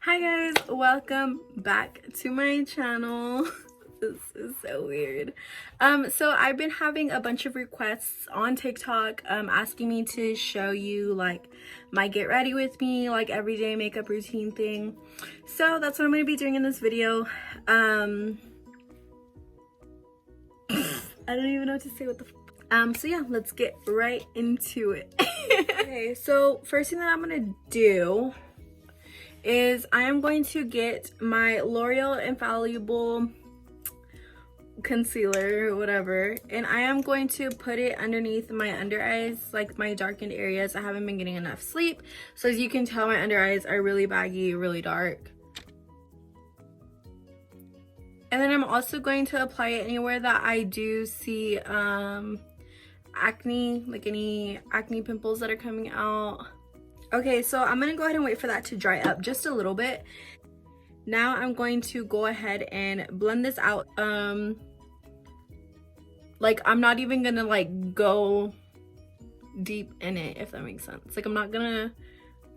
Hi guys, welcome back to my channel. This is so weird. So I've been having a bunch of requests on TikTok asking me to show you like my get ready with me, like everyday makeup routine thing. So that's what I'm going to be doing in this video. I don't even know what to say. What the so yeah, let's get right into it. Okay, so first thing that I'm going to do is I am going to get my L'Oreal Infallible concealer or whatever, and I am going to put it underneath my under eyes, like my darkened areas. I haven't been getting enough sleep, so as you can tell, my under eyes are really baggy, really dark. And then I'm also going to apply it anywhere that I do see acne, like any acne pimples that are coming out. Okay, so I'm gonna go ahead and wait for that to dry up just a little bit. Now I'm going to go ahead and blend this out. Like I'm not even gonna like go deep in it, if that makes sense. Like I'm not gonna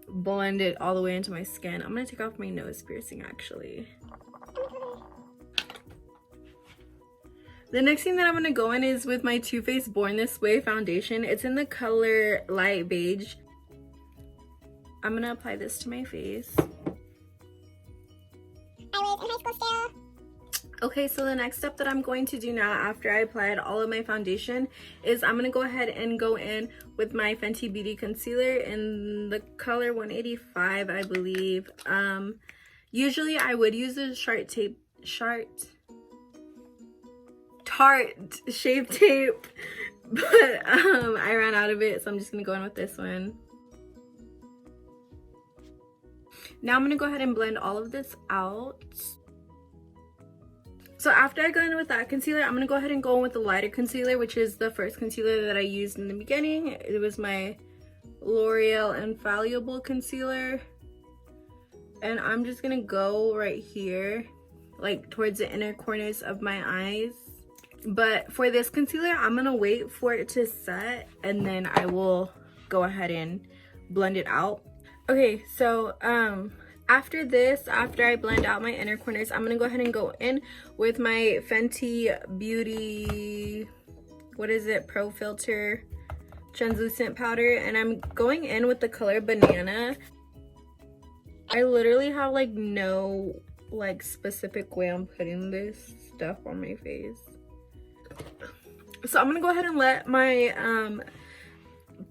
blend it all the way into my skin. I'm gonna take off my nose piercing actually. The next thing that I'm gonna go in is with my Too Faced Born This Way foundation. It's in the color light beige. I'm gonna apply this to my face. I was in high school still. Okay, so the next step that I'm going to do now after I applied all of my foundation is I'm gonna go ahead and go in with my Fenty Beauty concealer in the color 185, I believe. Usually I would use the Tarte Shape Tape, but I ran out of it, so I'm just gonna go in with this one. Now I'm gonna go ahead and blend all of this out. So after I go in with that concealer, I'm gonna go ahead and go in with the lighter concealer, which is the first concealer that I used in the beginning. It was my L'Oreal Infallible concealer. And I'm just gonna go right here, like towards the inner corners of my eyes. But for this concealer, I'm gonna wait for it to set and then I will go ahead and blend it out. Okay, so after this, after I blend out my inner corners, I'm gonna go ahead and go in with my Fenty Beauty, what is it, Pro Filter translucent powder, and I'm going in with the color Banana. I literally have like no like specific way I'm putting this stuff on my face. So I'm gonna go ahead and let my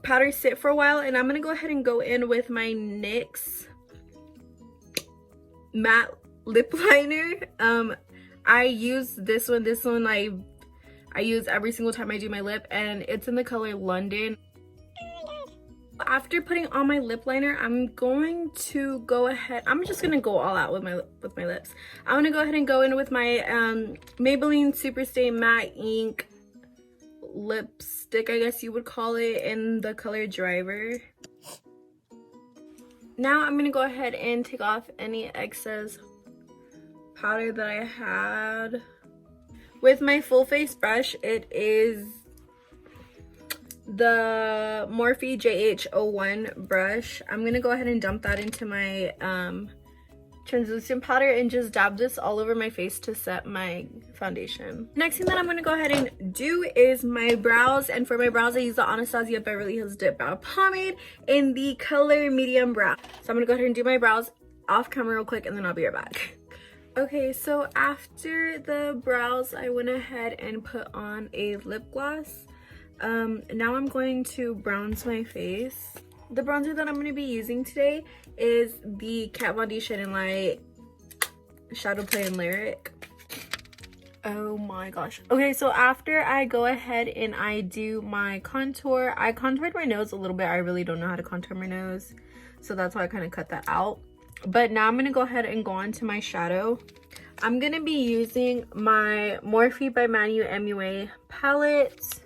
powder sit for a while, and I'm gonna go ahead and go in with my NYX matte lip liner. I use this one I use every single time I do my lip, and it's in the color London. After putting on my lip liner, I'm going to go ahead, I'm just gonna go all out with my lips. I'm gonna go ahead and go in with my Maybelline Superstay Matte Ink lipstick, I guess you would call it, in the color Driver. Now I'm gonna go ahead and take off any excess powder that I had. With my full face brush, it is the Morphe JH01 brush. I'm gonna go ahead and dump that into my translucent powder and just dab this all over my face to set my foundation. Next thing that I'm gonna go ahead and do is my brows, and for my brows I use the Anastasia Beverly Hills Dip Brow Pomade in the color Medium Brown. So I'm gonna go ahead and do my brows off camera real quick and then I'll be right back. Okay, so after the brows I went ahead and put on a lip gloss. Now I'm going to bronze my face. The bronzer that I'm going to be using today is the Kat Von D Shed and Light Shadow Play and Lyric. Oh my gosh. Okay, so after I go ahead and I do my contour, I contoured my nose a little bit. I really don't know how to contour my nose, so that's why I kind of cut that out. But now I'm going to go ahead and go on to my shadow. I'm going to be using my Morphe by Manu MUA palette.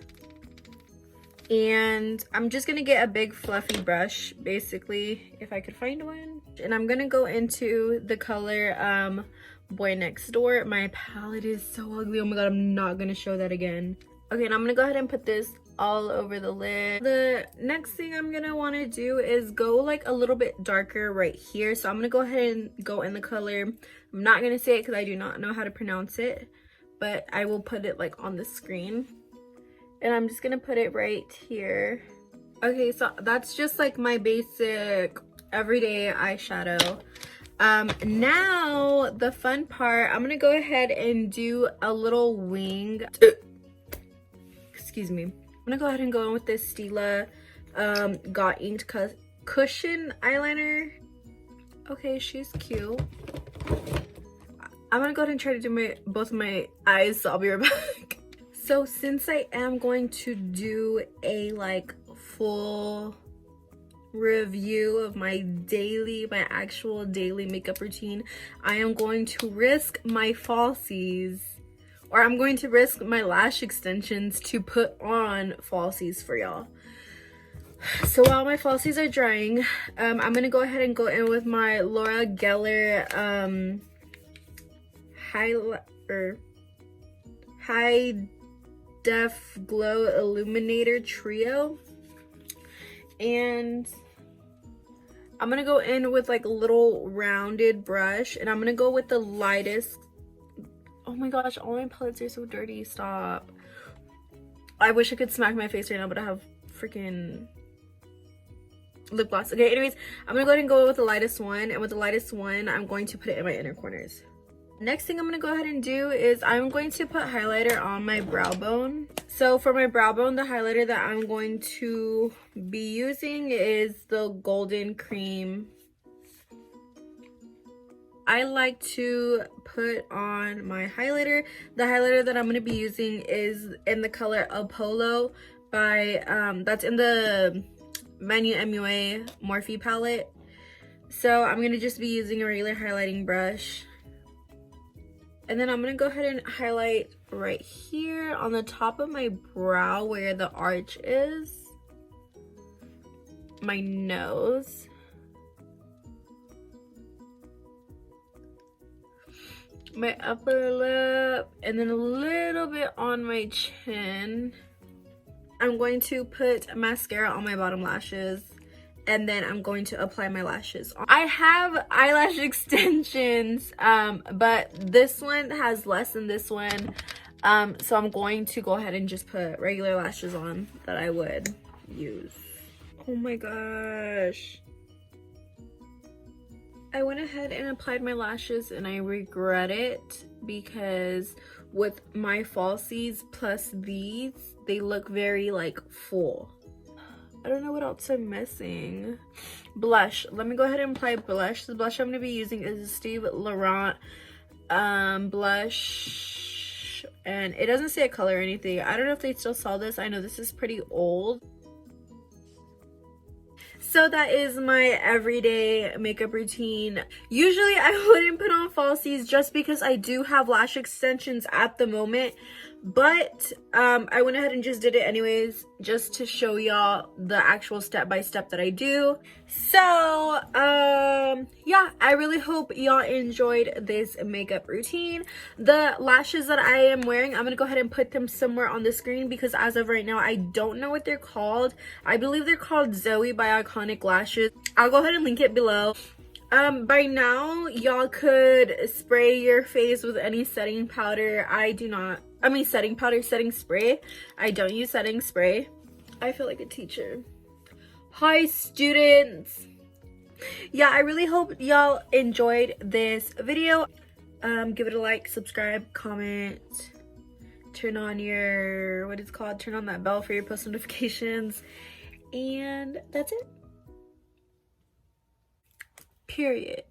And I'm just gonna get a big fluffy brush, basically, if I could find one. And I'm gonna go into the color Boy Next Door. My palette is so ugly. Oh my god, I'm not gonna show that again. Okay, and I'm gonna go ahead and put this all over the lid. The next thing I'm gonna want to do is go like a little bit darker right here. So I'm gonna go ahead and go in the color. I'm not gonna say it because I do not know how to pronounce it, but I will put it like on the screen. And I'm just gonna put it right here. Okay, so that's just like my basic everyday eyeshadow. Now the fun part, I'm gonna go ahead and do a little wing. Excuse me. I'm gonna go ahead and go in with this Stila Got Inked Cushion eyeliner. Okay, she's cute. I'm gonna go ahead and try to do both of my eyes, so I'll be right back. So since I am going to do a like full review of my actual daily makeup routine, I am going to risk my falsies, or I'm going to risk my lash extensions to put on falsies for y'all. So while my falsies are drying, I'm gonna go ahead and go in with my Laura Geller High Def Glow Illuminator Trio, and I'm gonna go in with like a little rounded brush, and I'm gonna go with the lightest. Oh my gosh, all my palettes are so dirty. Stop. I wish I could smack my face right now, but I have freaking lip gloss. Okay, anyways, I'm gonna go ahead and go with the lightest one, and with the lightest one I'm going to put it in my inner corners. Next thing I'm gonna go ahead and do is I'm going to put highlighter on my brow bone. So for my brow bone, the highlighter that I'm going to be using is the Golden Cream. I like to put on my highlighter. The highlighter that I'm gonna be using is in the color Apollo by that's in the Manu MUA Morphe palette. So I'm gonna just be using a regular highlighting brush. And then I'm gonna go ahead and highlight right here on the top of my brow where the arch is, my nose, my upper lip, and then a little bit on my chin. I'm going to put mascara on my bottom lashes, and then I'm going to apply my lashes. I have eyelash extensions, but this one has less than this one. So I'm going to go ahead and just put regular lashes on that I would use. Oh my gosh. I went ahead and applied my lashes, and I regret it because with my falsies plus these, they look very like full. I don't know what else I'm missing. Blush. Let me go ahead and apply blush. The blush I'm going to be using is a Steve Laurent blush. And it doesn't say a color or anything. I don't know if they still sell this. I know this is pretty old. So that is my everyday makeup routine. Usually I wouldn't put on falsies just because I do have lash extensions at the moment. But I went ahead and just did it anyways, just to show y'all the actual step-by-step that I do. So yeah, I really hope y'all enjoyed this makeup routine. The lashes that I am wearing, I'm gonna go ahead and put them somewhere on the screen because as of right now I don't know what they're called. I believe they're called Zoey by Iconic Lashes. I'll go ahead and link it below. By now y'all could spray your face with any setting powder. Setting spray. I don't use setting spray. I feel like a teacher. Hi students. Yeah, I really hope y'all enjoyed this video. Give it a like, subscribe, comment, turn on your turn on that bell for your post notifications, and that's it. Period.